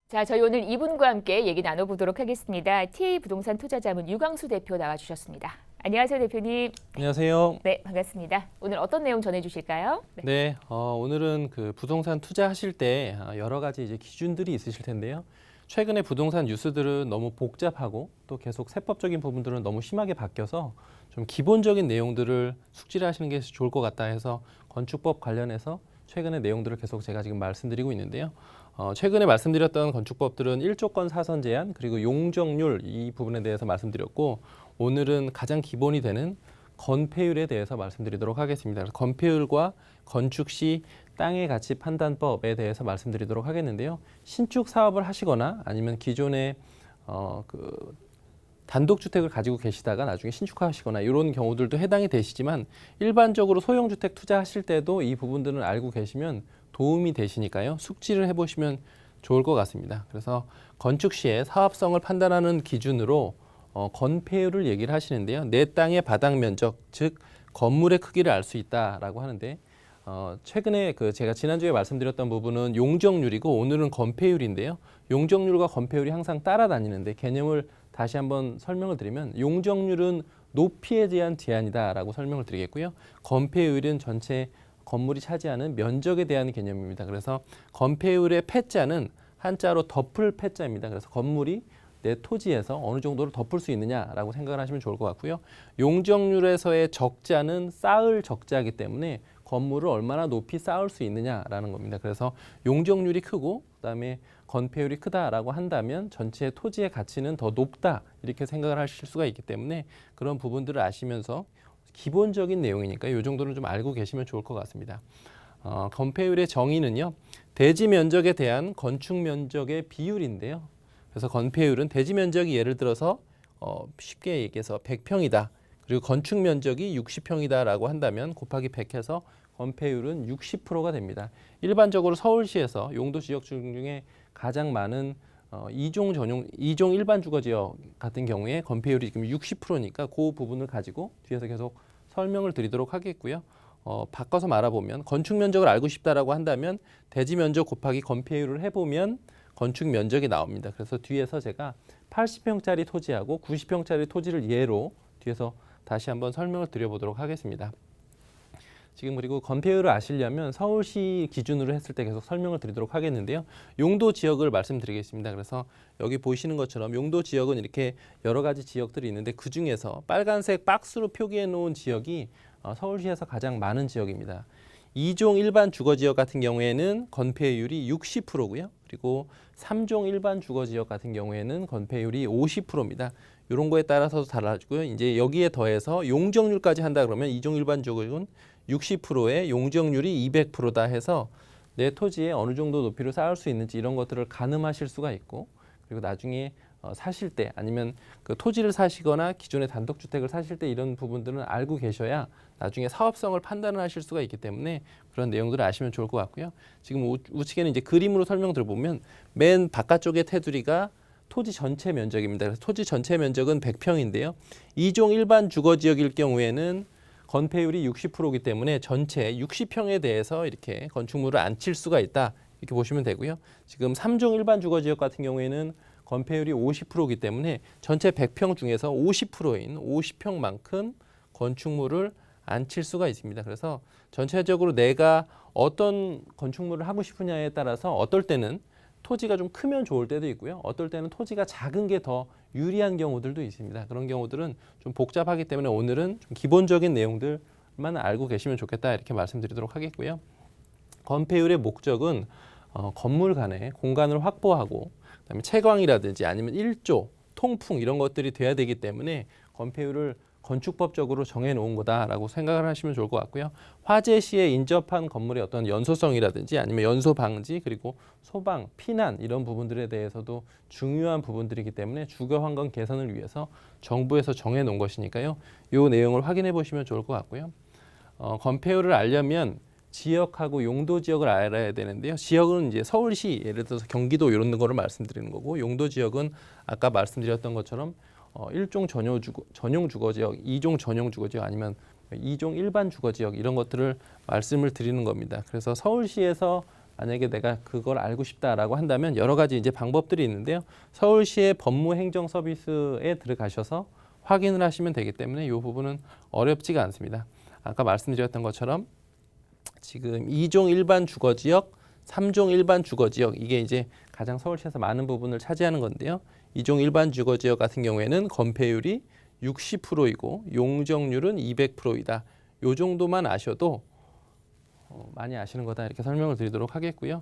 자, 저희 오늘 이분과 함께 얘기 나눠보도록 하겠습니다. TA 부동산 투자자문 유광수 대표 나와주셨습니다. 안녕하세요, 대표님. 안녕하세요. 네, 반갑습니다. 오늘 어떤 내용 전해주실까요? 네, 오늘은 그 부동산 투자하실 때 여러 가지 이제 기준들이 있으실 텐데요. 최근에 부동산 뉴스들은 너무 복잡하고 또 계속 세법적인 부분들은 너무 심하게 바뀌어서 좀 기본적인 내용들을 숙지를 하시는 게 좋을 것 같다 해서 건축법 관련해서 최근의 내용들을 계속 제가 지금 말씀드리고 있는데요. 최근에 말씀드렸던 건축법들은 1조건 사선 제한 그리고 용적률 이 부분에 대해서 말씀드렸고 오늘은 가장 기본이 되는 건폐율에 대해서 말씀드리도록 하겠습니다. 그래서 건폐율과 건축 시 땅의 가치 판단법에 대해서 말씀드리도록 하겠는데요. 신축 사업을 하시거나 아니면 기존에 단독주택을 가지고 계시다가 나중에 신축하시거나 이런 경우들도 해당이 되시지만 일반적으로 소형주택 투자하실 때도 이 부분들을 알고 계시면 도움이 되시니까요. 숙지를 해보시면 좋을 것 같습니다. 그래서 건축 시에 사업성을 판단하는 기준으로 건폐율을 얘기를 하시는데요. 내 땅의 바닥 면적, 즉 건물의 크기를 알 수 있다라고 하는데 최근에 제가 지난주에 말씀드렸던 부분은 용적률이고 오늘은 건폐율인데요. 용적률과 건폐율이 항상 따라다니는데 개념을 다시 한번 설명을 드리면 용적률은 높이에 대한 제한이다라고 설명을 드리겠고요. 건폐율은 전체 건물이 차지하는 면적에 대한 개념입니다. 그래서 건폐율의 패자는 한자로 덮을 패자입니다. 그래서 건물이 내 토지에서 어느 정도를 덮을 수 있느냐라고 생각을 하시면 좋을 것 같고요. 용적률에서의 적자는 쌓을 적자이기 때문에 건물을 얼마나 높이 쌓을 수 있느냐라는 겁니다. 그래서 용적률이 크고 그다음에 건폐율이 크다라고 한다면 전체 토지의 가치는 더 높다 이렇게 생각을 하실 수가 있기 때문에 그런 부분들을 아시면서 기본적인 내용이니까 이 정도는 좀 알고 계시면 좋을 것 같습니다. 건폐율의 정의는요. 대지 면적에 대한 건축 면적의 비율인데요. 그래서 건폐율은 대지 면적이 예를 들어서 쉽게 얘기해서 100평이다. 그리고 건축 면적이 60평이다라고 한다면 곱하기 100 해서 건폐율은 60%가 됩니다. 일반적으로 서울시에서 용도 지역 중에 가장 많은 2종 일반 주거 지역 같은 경우에 건폐율이 지금 60%니까 그 부분을 가지고 뒤에서 계속 설명을 드리도록 하겠고요. 바꿔서 말해보면 건축 면적을 알고 싶다라고 한다면 대지 면적 곱하기 건폐율을 해보면 건축 면적이 나옵니다. 그래서 뒤에서 제가 80평짜리 토지하고 90평짜리 토지를 예로 뒤에서 다시 한번 설명을 드려보도록 하겠습니다. 지금 그리고 건폐율을 아시려면 서울시 기준으로 했을 때 계속 설명을 드리도록 하겠는데요. 용도 지역을 말씀드리겠습니다. 그래서 여기 보시는 것처럼 용도 지역은 이렇게 여러 가지 지역들이 있는데 그중에서 빨간색 박스로 표기해 놓은 지역이 서울시에서 가장 많은 지역입니다. 2종 일반 주거지역 같은 경우에는 건폐율이 60%고요. 그리고 3종 일반 주거지역 같은 경우에는 건폐율이 50%입니다. 이런 거에 따라서 달라지고요. 이제 여기에 더해서 용적률까지 한다 그러면 2종 일반 주거지역은 60%에 용적률이 200%다 해서 내 토지에 어느 정도 높이를 쌓을 수 있는지 이런 것들을 가늠하실 수가 있고 그리고 나중에 사실 때 아니면 그 토지를 사시거나 기존의 단독주택을 사실 때 이런 부분들은 알고 계셔야 나중에 사업성을 판단을 하실 수가 있기 때문에 그런 내용들을 아시면 좋을 것 같고요. 지금 우측에는 이제 그림으로 설명드려보면 맨 바깥쪽의 테두리가 토지 전체 면적입니다. 그래서 토지 전체 면적은 100평인데요. 2종 일반 주거지역일 경우에는 건폐율이 60%이기 때문에 전체 60평에 대해서 이렇게 건축물을 앉힐 수가 있다. 이렇게 보시면 되고요. 지금 3종 일반 주거지역 같은 경우에는 건폐율이 50%이기 때문에 전체 100평 중에서 50%인 50평만큼 건축물을 앉힐 수가 있습니다. 그래서 전체적으로 내가 어떤 건축물을 하고 싶으냐에 따라서 어떨 때는 토지가 좀 크면 좋을 때도 있고요. 어떨 때는 토지가 작은 게 더 유리한 경우들도 있습니다. 그런 경우들은 좀 복잡하기 때문에 오늘은 좀 기본적인 내용들만 알고 계시면 좋겠다 이렇게 말씀드리도록 하겠고요. 건폐율의 목적은 건물 간의 공간을 확보하고 그다음에 채광이라든지 아니면 일조, 통풍 이런 것들이 돼야 되기 때문에 건폐율을 건축법적으로 정해놓은 거다라고 생각을 하시면 좋을 것 같고요. 화재 시에 인접한 건물의 어떤 연소성이라든지 아니면 연소 방지 그리고 소방, 피난 이런 부분들에 대해서도 중요한 부분들이기 때문에 주거 환경 개선을 위해서 정부에서 정해놓은 것이니까요. 이 내용을 확인해 보시면 좋을 것 같고요. 건폐율을 알려면 지역하고 용도 지역을 알아야 되는데요. 지역은 이제 서울시 예를 들어서 경기도 이런 거를 말씀드리는 거고 용도 지역은 아까 말씀드렸던 것처럼 1종 전용 주거지역, 2종 전용 주거지역 아니면 2종 일반 주거지역 이런 것들을 말씀을 드리는 겁니다. 그래서 서울시에서 만약에 내가 그걸 알고 싶다라고 한다면 여러 가지 이제 방법들이 있는데요. 서울시의 법무행정 서비스에 들어가셔서 확인을 하시면 되기 때문에 이 부분은 어렵지가 않습니다. 아까 말씀드렸던 것처럼 지금 2종 일반 주거지역, 3종 일반 주거지역 이게 이제 가장 서울시에서 많은 부분을 차지하는 건데요. 2종 일반 주거지역 같은 경우에는 건폐율이 60%이고 용적률은 200%이다. 요 정도만 아셔도 많이 아시는 거다 이렇게 설명을 드리도록 하겠고요.